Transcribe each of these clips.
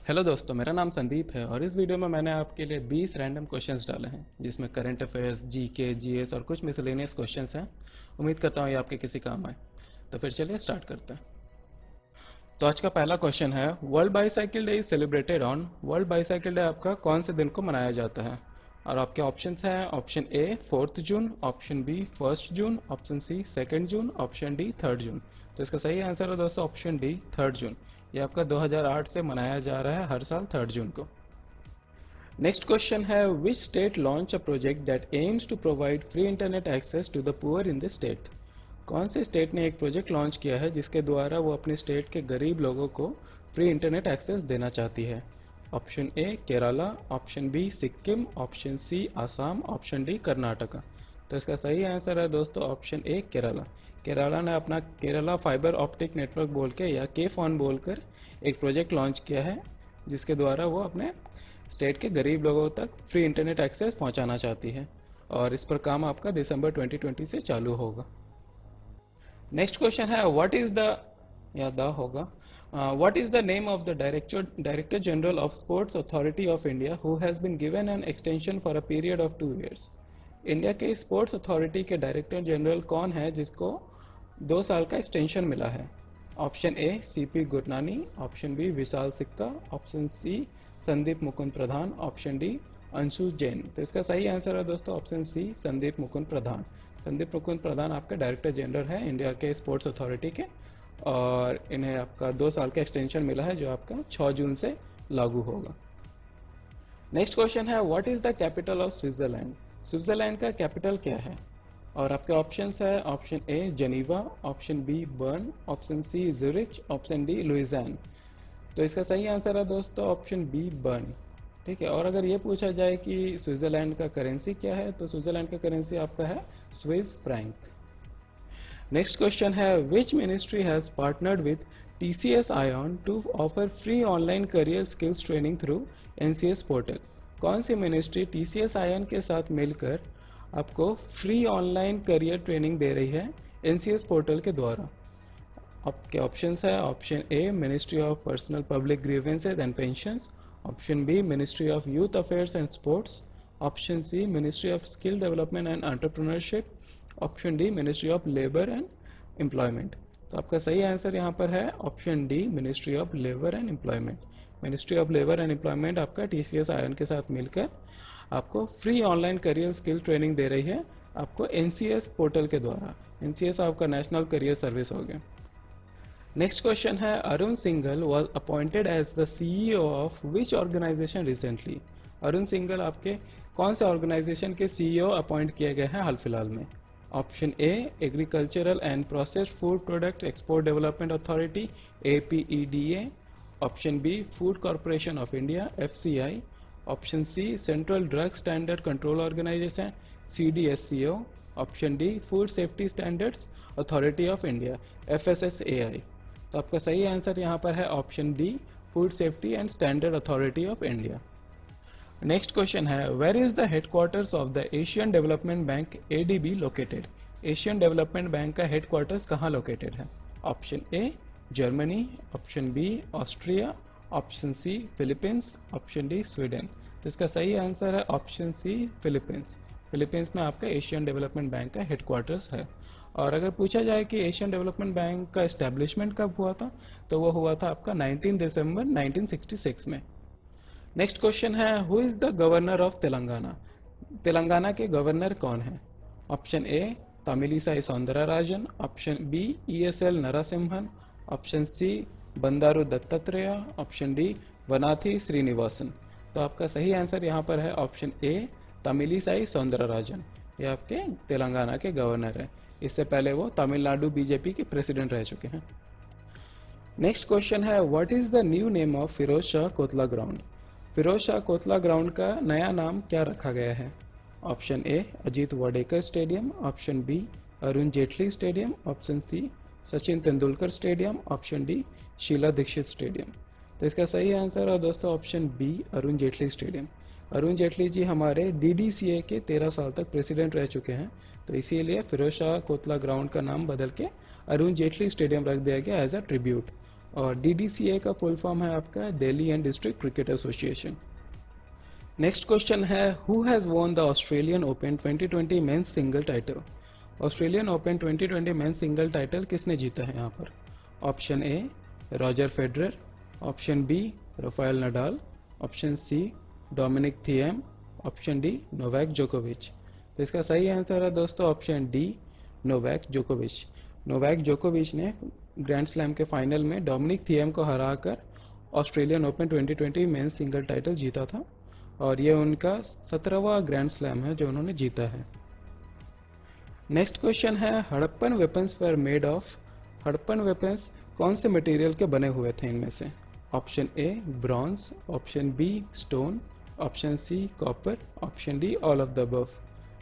Hello दोस्तों, मेरा नाम संदीप है और इस वीडियो में मैंने आपके लिए 20 रैंडम क्वेश्चंस डाले हैं जिसमें करंट अफेयर्स, जीके, जीएस और कुछ मिसलेनियस क्वेश्चंस हैं। उम्मीद करता हूँ ये आपके किसी काम आए। तो फिर चलिए स्टार्ट करते हैं। तो आज का पहला क्वेश्चन है, world bicycle day is celebrated on. World bicycle day आपका कौन से दिन को मनाया जाता है? और आपके ऑप्शंस हैं ऑप्शन ए 4 जून, ऑप्शन बी 1 जून, ऑप्शन सी 2 जून, ऑप्शन डी 3 जून। तो इसका सही आंसर है दोस्तों ऑप्शन डी 3 जून। ये आपका 2008 से मनाया जा रहा है हर साल 3 जून को। नेक्स्ट क्वेश्चन है, which state launch a project that aims to provide free internet access to the poor in the state. कौन से स्टेट ने एक प्रोजेक्ट लॉन्च किया है जिसके द्वारा वो अपने स्टेट के गरीब लोगों को फ्री इंटरनेट एक्सेस देना चाहती है? Option A Kerala, option B Sikkim, option C Assam, option D Karnataka. तो इसका सही आंसर है दोस्तों ऑप्शन ए केरला। केरला ने अपना केरला फाइबर ऑप्टिक नेटवर्क बोल के या के फोन बोलकर एक प्रोजेक्ट लॉन्च किया है जिसके द्वारा वो अपने स्टेट के गरीब लोगों तक फ्री इंटरनेट एक्सेस पहुंचाना चाहती है और इस पर काम आपका दिसंबर 2020 से चालू होगा। नेक्स्ट क्वेश्चन है, व्हाट इज द या द होगा what is the name of the director general of sports authority of India who has been given an extension for a period of 2 years। India के sports authority के director general कौन है जिसको 2 साल का extension मिला है? Option A CP Gurnani, option B Vishal Sikka, option C Sandeep Mukund Pradhan, option D Anshu Jain. तो इसका सही आंसर है दोस्तों ऑप्शन सी संदीप मुकुंद प्रधान। संदीप मुकुंद प्रधान आपका डायरेक्टर जनरल है इंडिया के स्पोर्ट्स अथॉरिटी के और इन्हें आपका 2 साल का एक्सटेंशन मिला है जो आपका 6 जून से लागू होगा। नेक्स्ट क्वेश्चन है, what is the capital of Switzerland. Switzerland का कैपिटल क्या है? और आपके ऑप्शंस है option A Geneva, option B Bern, option C Zurich, option D Lausanne. तो इसका सही आंसर है दोस्तों ऑप्शन बी बर्न। ठीक है, और अगर ये पूछा जाए कि स्विट्जरलैंड का करेंसी क्या है तो स्विट्जरलैंड का करेंसी आपका है स्विस फ्रैंक। नेक्स्ट क्वेश्चन है, which ministry has partnered with TCS iON to offer free online career skills training through NCS portal. कौन सी मिनिस्ट्री टीसीएस आयन के साथ मिलकर आपको फ्री ऑनलाइन करियर ट्रेनिंग दे रही है एनसीएस पोर्टल के द्वारा? आपके ऑप्शंस है option A ministry of personnel public grievances and pensions, option B ministry of youth affairs and sports, option C ministry of skill development and entrepreneurship, option D ministry of labour and employment. तो आपका सही answer यहाँ पर है option D ministry of labour and employment. Ministry of labour and employment आपका TCS iON के साथ मिलकर आपको free online career skill training दे रही है आपको एनसीएस पोर्टल के द्वारा। एनसीएस आपका नेशनल करियर सर्विस हो गया। नेक्स्ट क्वेश्चन है, Arun Singhal was appointed as the CEO of which organisation recently. Arun Singhal आपके कौन से ऑर्गेनाइजेशन के सीईओ अपॉइंट किए गए हैं हाल फिलहाल में? Option A agricultural and processed food product export development authority APEDA, option B food corporation of India FCI, option C central drug standard control organisation CDSCO, option D food safety standards authority of India FSSAI। तो आपका सही answer यहाँ पर है option D food safety and standard authority of India. Next question है, where is the headquarters of the Asian development bank ADB located. Asian development bank का headquarters कहाँ located है? Option A Germany, option B Austria, option C Philippines, option D Sweden. तो इसका सही answer है option C Philippines. Philippines में आपका Asian development bank का हेडक्वार्टर्स है। और अगर पूछा जाए कि एशियन डेवलपमेंट बैंक का इस्टेब्लिशमेंट कब हुआ था तो वो हुआ था आपका 19 दिसंबर 1966 में। नेक्स्ट क्वेश्चन है, who is the governor of Telangana. Telangana के गवर्नर कौन है? Option A Tamilisai Soundararajan, option B ESL Narasimhan, option C Bandaru Dattatreya, option D Vanathi Srinivasan. तो आपका सही आंसर यहाँ पर है ऑप्शन ए तमिलिसाई सौंदरराजन। ये आपके तेलंगाना के गवर्नर है। इससे पहले वो तमिलनाडु बीजेपी के प्रेसिडेंट रह चुके हैं। नेक्स्ट क्वेश्चन है, what is the new name of Feroz Shah Kotla ground. Feroz Shah Kotla ground का नया नाम क्या रखा गया है? Option A Ajit Wadekar stadium, option B Arun Jaitley stadium, option C Sachin Tendulkar stadium, option D Sheila Dikshit stadium. तो इसका सही आंसर है दोस्तों option B Arun Jaitley stadium. Arun Jaitley ji हमारे DDCA के 13 साल तक प्रेसिडेंट रह चुके हैं, तो इसीलिए फिरोज शाह कोतला ग्राउंड का नाम बदल के अरुण जेटली स्टेडियम रख दिया गया एज अ ट्रिब्यूट। और DDCA का फुल फॉर्म है आपका Delhi and district cricket association. Next question है, who has won the Australian open 2020 men's single title? Australian open 2020 men's single title किसने जीता है यहाँ पर? Option A Roger Federer, option B Rafael Nadal, option C Dominic Thiem, option D Novak जोकोविच। तो इसका सही आंसर है दोस्तों ऑप्शन डी नोवाक जोकोविच। नोवाक जोकोविच ने ग्रैंड स्लैम के फाइनल में डोमिनिक थिएम को हराकर Australian open 2020 men's single title जीता था और ये उनका 17वां ग्रैंड स्लैम है जो उन्होंने जीता है। नेक्स्ट क्वेश्चन है, Harappan weapons were made of? Harappan weapons कौन से मटेरियल के बने हुए थे इनमें से? Option A bronze, option B stone, option C copper, option D all of the above.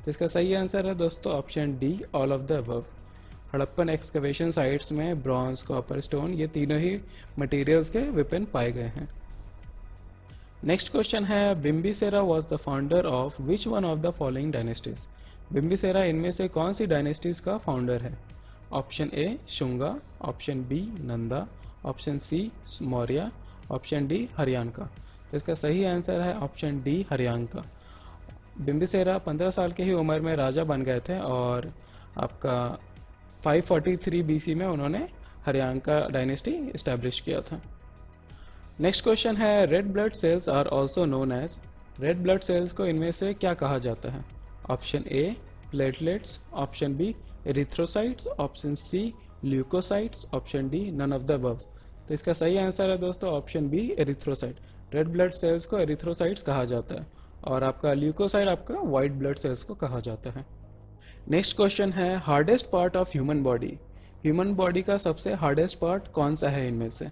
तो इसका सही आंसर है दोस्तों option D all of the above. Harappan excavation sites में ब्रॉन्ज, कॉपर, स्टोन ये तीनों ही मटेरियल्स के वेपन पाए गए हैं। नेक्स्ट क्वेश्चन है, Bimbisara was the founder of which one of the following dynasties? Bimbisara इनमें से कौन सी डायनेस्टीज का फाउंडर है? Option A Shunga, option B Nanda, option C Maurya, option D Haryanka. तो इसका सही आंसर है ऑप्शन डी हरियाणका। बिम्बिसेरा 15 साल की ही उम्र में राजा बन गए थे और आपका 543 BC में उन्होंने हरियाणका डायनेस्टी इस्टेब्लिश किया था। नेक्स्ट क्वेश्चन है, red blood cells are also known as? Red blood cells को इनमें से क्या कहा जाता है? Option A platelets, option B erythrocytes, option C leukocytes, option D none of the above. तो इसका सही आंसर है दोस्तों option B erythrocyte. Red blood cells को एरिथ्रोसाइट्स कहा जाता है और आपका ल्यूकोसाइट आपका वाइट ब्लड सेल्स को कहा जाता है। नेक्स्ट क्वेश्चन है, hardest part of human body? Human body का सबसे हार्डेस्ट पार्ट कौन सा है इनमें से?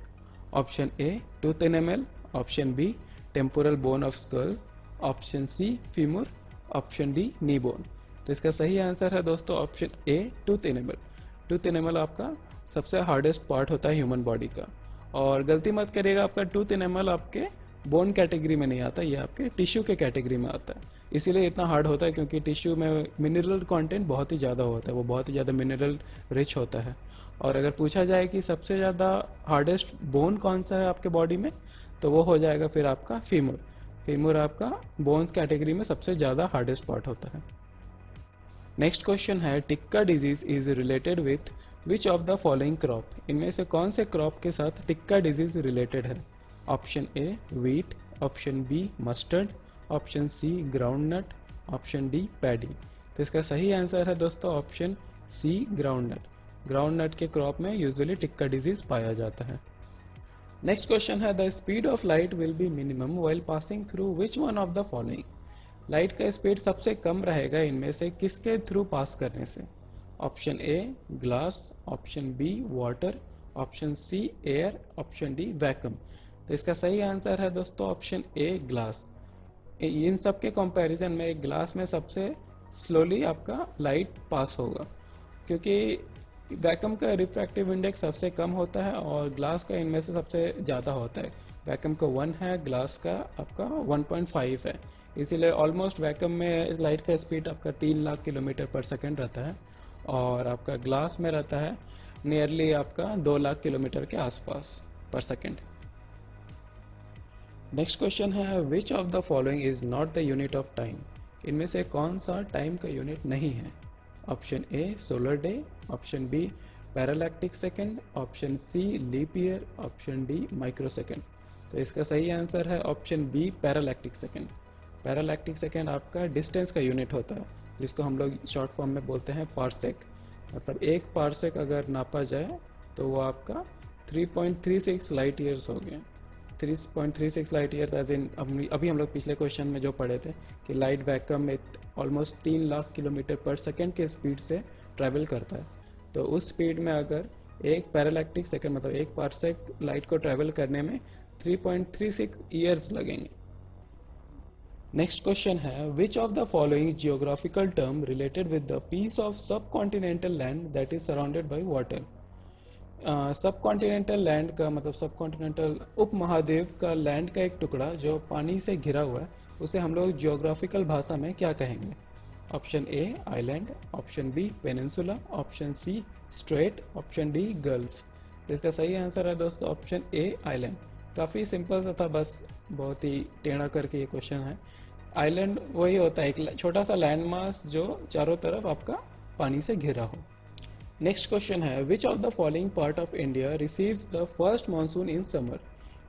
Option A tooth enamel, option B temporal bone of skull, option C femur, option D knee bone. तो इसका सही आंसर है दोस्तों option A tooth enamel. Tooth enamel आपका सबसे हार्डेस्ट पार्ट होता है ह्यूमन बॉडी का। और गलती मत करिएगा, आपका टूथ एनेमल आपके बोन कैटेगरी में नहीं आता, ये आपके टिश्यू के कैटेगरी में आता है। इसीलिए इतना हार्ड होता है क्योंकि टिश्यू में मिनरल कंटेंट बहुत ही ज़्यादा होता है, वो बहुत ही ज़्यादा मिनरल रिच होता है। और अगर पूछा जाए कि सबसे ज़्यादा हार्डेस्ट बोन कौन सा है आपके बॉडी में, तो वो हो जाएगा फिर आपका फीमर। फीमर आपका बोन्स कैटेगरी में सबसे ज़्यादा हार्डेस्ट पार्ट होता है। नेक्स्ट क्वेश्चन है, tikka disease is related with which of the following crop? इनमें से कौन से क्रॉप के साथ टिक्का डिजीज रिलेटेड है? Option A wheat, option B mustard, option C groundnut, option D paddy. तो इसका सही आंसर है दोस्तों ऑप्शन सी ग्राउंडनट। ग्राउंडनट के क्रॉप में यूजुअली टिक्का डिजीज पाया जाता है। नेक्स्ट क्वेश्चन है, the speed of light will be minimum while passing through which one of the following? Light का स्पीड सबसे कम रहेगा इनमें से किसके थ्रू पास करने से? Option A glass, option B water, option C air, option D vacuum. तो इसका सही आंसर है दोस्तों ऑप्शन ए ग्लास। इन सब के कंपैरिजन में ग्लास में सबसे स्लोली आपका लाइट पास होगा क्योंकि वैक्यूम का रिफ्रैक्टिव इंडेक्स सबसे कम होता है और ग्लास का इनमें से सबसे ज़्यादा होता है। वैक्यूम का 1 है, ग्लास का आपका 1.5 है। इसीलिए ऑलमोस्ट वैक्यूम में लाइट का स्पीड आपका 3 लाख किलोमीटर पर सेकेंड रहता है और आपका ग्लास में रहता है नियरली आपका 2 लाख किलोमीटर के आसपास पर सेकेंड। नेक्स्ट क्वेश्चन है, which of the following is not the unit of time? इनमें से कौन सा टाइम का यूनिट नहीं है? Option A solar day, option B parallactic second, option C leap year, option D micro second. तो इसका सही आंसर है option B parallactic second. Parallactic second आपका डिस्टेंस का यूनिट होता है जिसको हम लोग शॉर्ट फॉर्म में बोलते हैं पारसेक। मतलब एक पारसेक अगर नापा जाए तो वो आपका 3.36 लाइट ईयर्स हो गए। 3.36 लाइट ईयर एज इन अभी हम लोग पिछले क्वेश्चन में जो पढ़े थे कि लाइट वैक्यूम में ऑलमोस्ट 3 लाख किलोमीटर पर सेकेंड के स्पीड से ट्रैवल करता है। तो उस स्पीड में अगर एक पैरालैक्टिक सेकेंड मतलब एक पारसेक लाइट को ट्रैवल करने में 3.36 ईयर्स लगेंगे। नेक्स्ट क्वेश्चन है, which of the following geographical term related with the piece of sub continental land that is surrounded by water? Sub continental land का मतलब सब कॉन्टिनेंटल उप महाद्वीप का लैंड का एक टुकड़ा जो पानी से घिरा हुआ है उसे हम लोग जियोग्राफिकल भाषा में क्या कहेंगे? Option A island, option B peninsula, option C strait, option D gulf. इसका सही आंसर है दोस्तों ऑप्शन ए आइलैंड। काफ़ी सिंपल सा था, बस बहुत ही टेढ़ा करके ये क्वेश्चन है। आइलैंड वही होता है एक छोटा सा लैंड मास जो चारों तरफ आपका पानी से घिरा हो। नेक्स्ट क्वेश्चन है which of the following part of India receives the first monsoon in summer.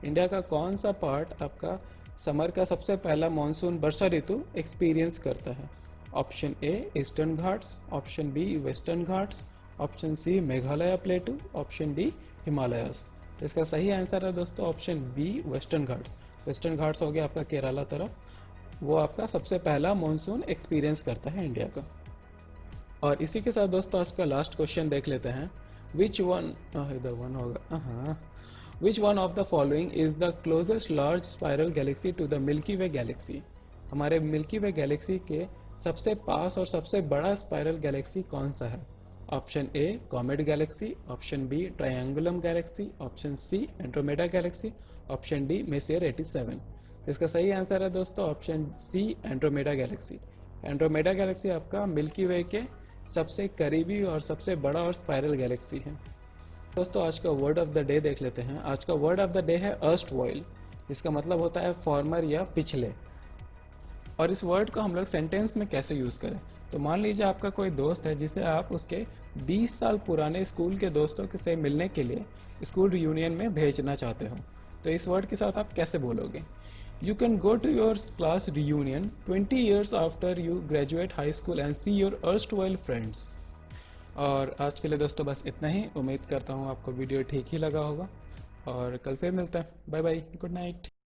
India का कौन सा पार्ट आपका समर का सबसे पहला मानसून वर्षा ऋतु एक्सपीरियंस करता है। Option A Eastern Ghats, option B Western Ghats, option C Meghalaya plateau, option D Himalayas. तो इसका सही आंसर है दोस्तों option B Western Ghats. Western Ghats हो गया आपका केरला तरफ, वो आपका सबसे पहला मानसून एक्सपीरियंस करता है इंडिया का। और इसी के साथ दोस्तों आज का लास्ट क्वेश्चन देख लेते हैं। विच वन इधर वन होगा, हाँ, which one of the following is the closest large spiral galaxy to the Milky Way galaxy. हमारे मिल्की वे गैलेक्सी के सबसे पास और सबसे बड़ा स्पाइरल गैलेक्सी कौन सा है। Option A comet galaxy, option B Triangulum galaxy, option C Andromeda galaxy, option D Messier 87। तो इसका सही आंसर है दोस्तों option C Andromeda galaxy. Andromeda galaxy आपका मिल्की वे के सबसे करीबी और सबसे बड़ा और स्पाइरल गैलेक्सी है। दोस्तों आज का वर्ड ऑफ द डे देख लेते हैं। आज का वर्ड ऑफ द डे है अर्स्टवाइल। इसका मतलब होता है फॉर्मर या पिछले। और इस वर्ड को हम लोग सेंटेंस में कैसे यूज़ करें। तो मान लीजिए आपका कोई दोस्त है जिसे आप उसके 20 साल पुराने स्कूल के दोस्तों के से मिलने के लिए स्कूल रियूनियन में भेजना चाहते हो, तो इस वर्ड के साथ आप कैसे बोलोगे। You can go to your class reunion 20 years after you graduate high school and see your erstwhile friends. और आज के लिए दोस्तों बस इतना ही। उम्मीद करता हूँ आपको वीडियो ठीक ही लगा होगा और कल फिर मिलता है। Bye bye, good night.